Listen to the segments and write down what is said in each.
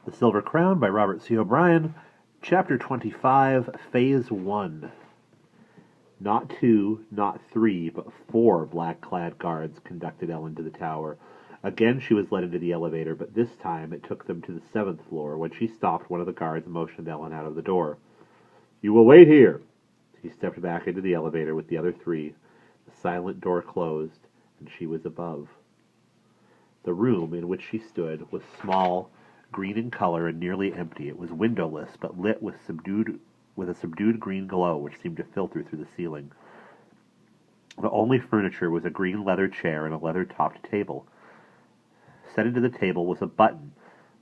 The Silver Crown by Robert C. O'Brien, Chapter 25, Phase 1. Not two, not three, but four black-clad guards conducted Ellen to the tower. Again she was led into the elevator, but this time it took them to the 7th floor. When she stopped, one of the guards motioned Ellen out of the door. "You will wait here." He stepped back into the elevator with the other three. The silent door closed, and she was above. The room in which she stood was small, green in color, and nearly empty. It was windowless, but lit with a subdued green glow which seemed to filter through the ceiling. The only furniture was a green leather chair and a leather-topped table. Set into the table was a button.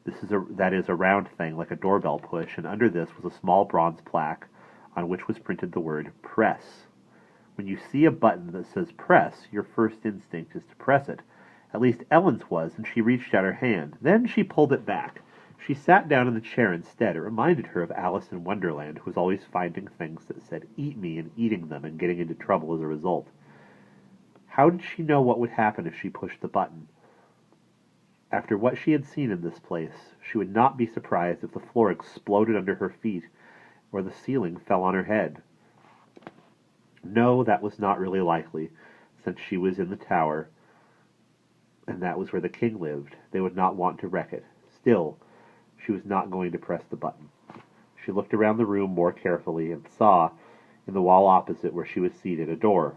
That is a round thing like a doorbell push, and under this was a small bronze plaque on which was printed the word "Press." When you see a button that says "Press," your first instinct is to press it. At least Ellen's was, and she reached out her hand. Then she pulled it back. She sat down in the chair instead. It reminded her of Alice in Wonderland, who was always finding things that said "Eat me," and eating them, and getting into trouble as a result. How did she know what would happen if she pushed the button? After what she had seen in this place, she would not be surprised if the floor exploded under her feet, or the ceiling fell on her head. No, that was not really likely, since she was in the tower, and that was where the king lived. They would not want to wreck it. Still, she was not going to press the button. She looked around the room more carefully and saw, in the wall opposite where she was seated, a door.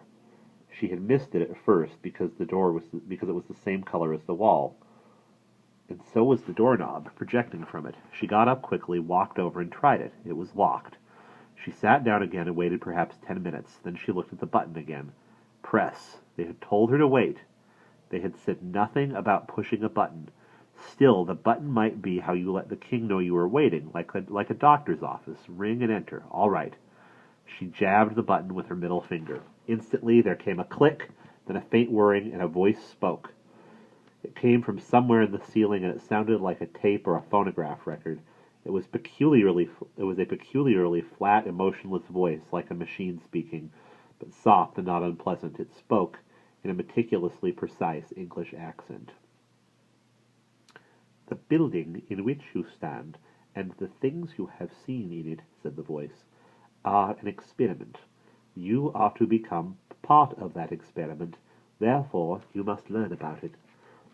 She had missed it at first because it was the same color as the wall, and so was the doorknob projecting from it. She got up quickly, walked over, and tried it. It was locked. She sat down again and waited perhaps 10 minutes. Then she looked at the button again. Press. They had told her to wait. They had said nothing about pushing a button. Still, the button might be how you let the king know you were waiting, like a doctor's office. Ring and enter. All right. She jabbed the button with her middle finger. Instantly there came a click, then a faint whirring, and a voice spoke. It came from somewhere in the ceiling, and it sounded like a tape or a phonograph record. It was a peculiarly flat, emotionless voice, like a machine speaking, but soft and not unpleasant. It spoke in a meticulously precise English accent. "The building in which you stand, and the things you have seen in it," said the voice, "are an experiment. You are to become part of that experiment. Therefore, you must learn about it."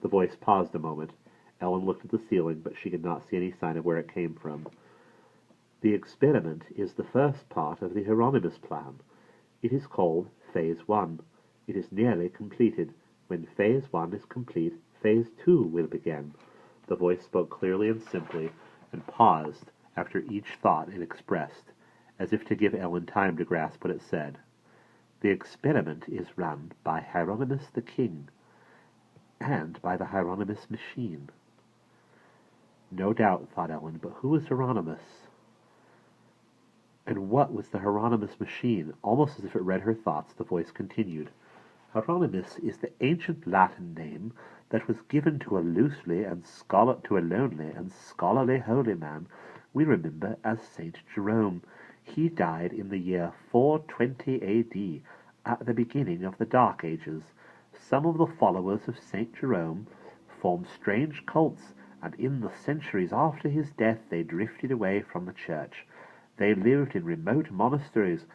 The voice paused a moment. Ellen looked at the ceiling, but she could not see any sign of where it came from. "The experiment is the first part of the Hieronymus plan. It is called Phase 1. It is nearly completed. When Phase 1 is complete, Phase 2 will begin." The voice spoke clearly and simply, and paused after each thought it expressed, as if to give Ellen time to grasp what it said. "The experiment is run by Hieronymus the King, and by the Hieronymus machine." No doubt, thought Ellen, but who was Hieronymus? And what was the Hieronymus machine? Almost as if it read her thoughts, the voice continued. "Hieronymus is the ancient Latin name that was given to a lonely and scholarly holy man we remember as Saint Jerome. He died in the year 420 A.D., at the beginning of the Dark Ages. Some of the followers of Saint Jerome formed strange cults, and in the centuries after his death they drifted away from the church. They lived in remote monasteries,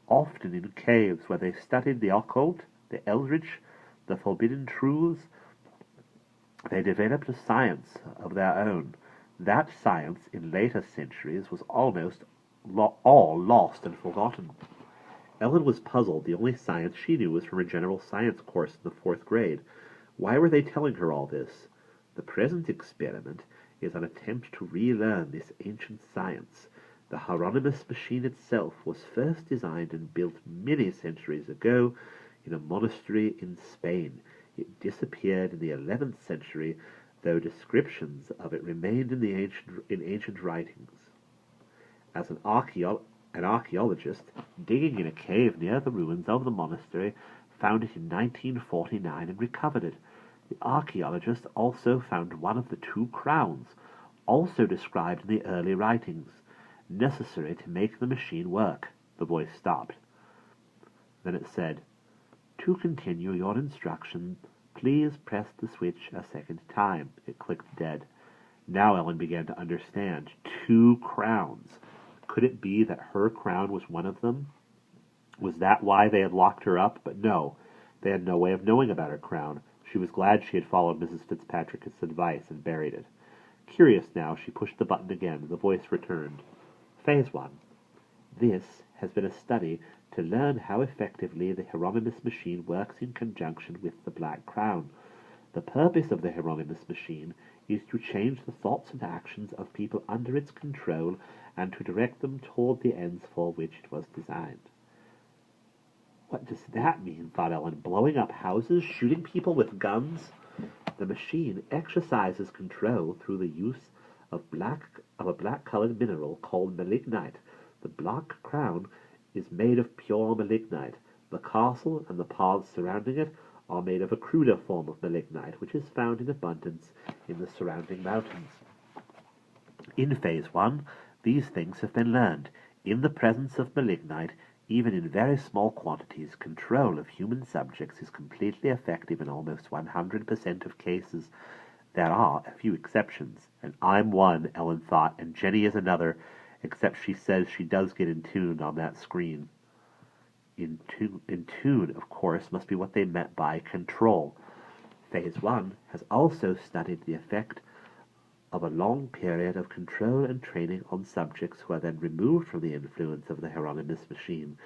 often in caves, where they studied the occult, the eldritch, the forbidden truths. They developed a science of their own. That science, in later centuries, was almost all lost and forgotten." Ellen was puzzled. The only science she knew was from a general science course in the 4th grade. Why were they telling her all this? "The present experiment is an attempt to relearn this ancient science. The Hieronymus machine itself was first designed and built many centuries ago in a monastery in Spain. It disappeared in the 11th century, though descriptions of it remained in ancient writings. As an archaeologist digging in a cave near the ruins of the monastery found it in 1949 and recovered it. The archaeologist also found one of the 2 crowns, also described in the early writings, necessary to make the machine work." The voice stopped. Then it said, "To continue your instruction, please press the switch a second time." It clicked dead. Now Ellen began to understand. 2 crowns. Could it be that her crown was one of them? Was that why they had locked her up? But no, they had no way of knowing about her crown. She was glad she had followed Mrs. Fitzpatrick's advice and buried it. Curious now, she pushed the button again. The voice returned. Phase 1. This has been a study to learn how effectively the Hieronymus machine works in conjunction with the Black Crown. The purpose of the Hieronymus machine is to change the thoughts and actions of people under its control and to direct them toward the ends for which it was designed. What does that mean? Thought Ellen. Blowing up houses? Shooting people with guns? The machine exercises control through the use of a black-colored mineral called malignite. The Black Crown is made of pure malignite. The castle and the paths surrounding it are made of a cruder form of malignite, which is found in abundance in the surrounding mountains. In Phase 1, these things have been learned. In the presence of malignite, even in very small quantities, control of human subjects is completely effective in almost 100% of cases. There are a few exceptions, and I'm one, Ellen thought, and Jenny is another, except she says she does get in tune on that screen. In tune, of course, must be what they meant by control. Phase 1 has also studied the effect of a long period of control and training on subjects who are then removed from the influence of the Hieronymus machine.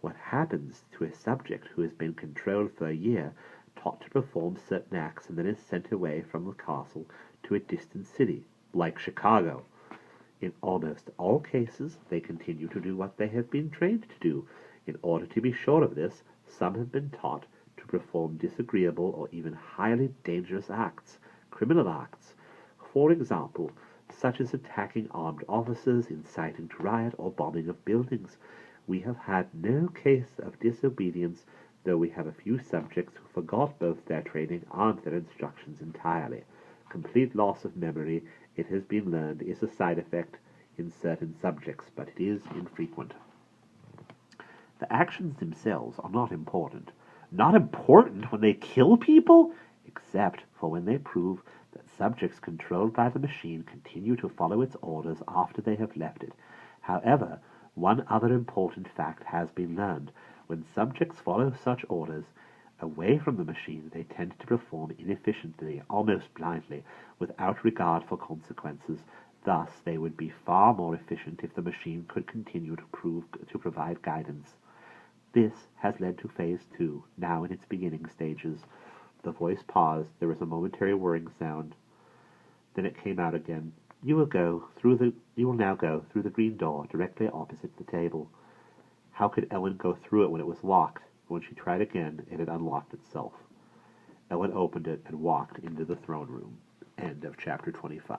What happens to a subject who has been controlled for a year, taught to perform certain acts, and then is sent away from the castle to a distant city, like Chicago? In almost all cases, they continue to do what they have been trained to do. In order to be sure of this, some have been taught to perform disagreeable or even highly dangerous acts, criminal acts. For example, such as attacking armed officers, inciting to riot, or bombing of buildings. We have had no case of disobedience, though we have a few subjects who forgot both their training and their instructions entirely. Complete loss of memory, it has been learned, is a side effect in certain subjects, but it is infrequent. The actions themselves are not important. Not important when they kill people? Except for when they prove that subjects controlled by the machine continue to follow its orders after they have left it. However, one other important fact has been learned. When subjects follow such orders away from the machine, they tend to perform inefficiently, almost blindly, without regard for consequences. Thus, they would be far more efficient if the machine could continue to provide guidance. This has led to Phase 2, now in its beginning stages. The voice paused. There was a momentary whirring sound. Then it came out again. You will now go through the green door directly opposite the table. How could Ellen go through it when it was locked? When she tried again, it had unlocked itself. Ellen opened it and walked into the throne room. End of chapter 25.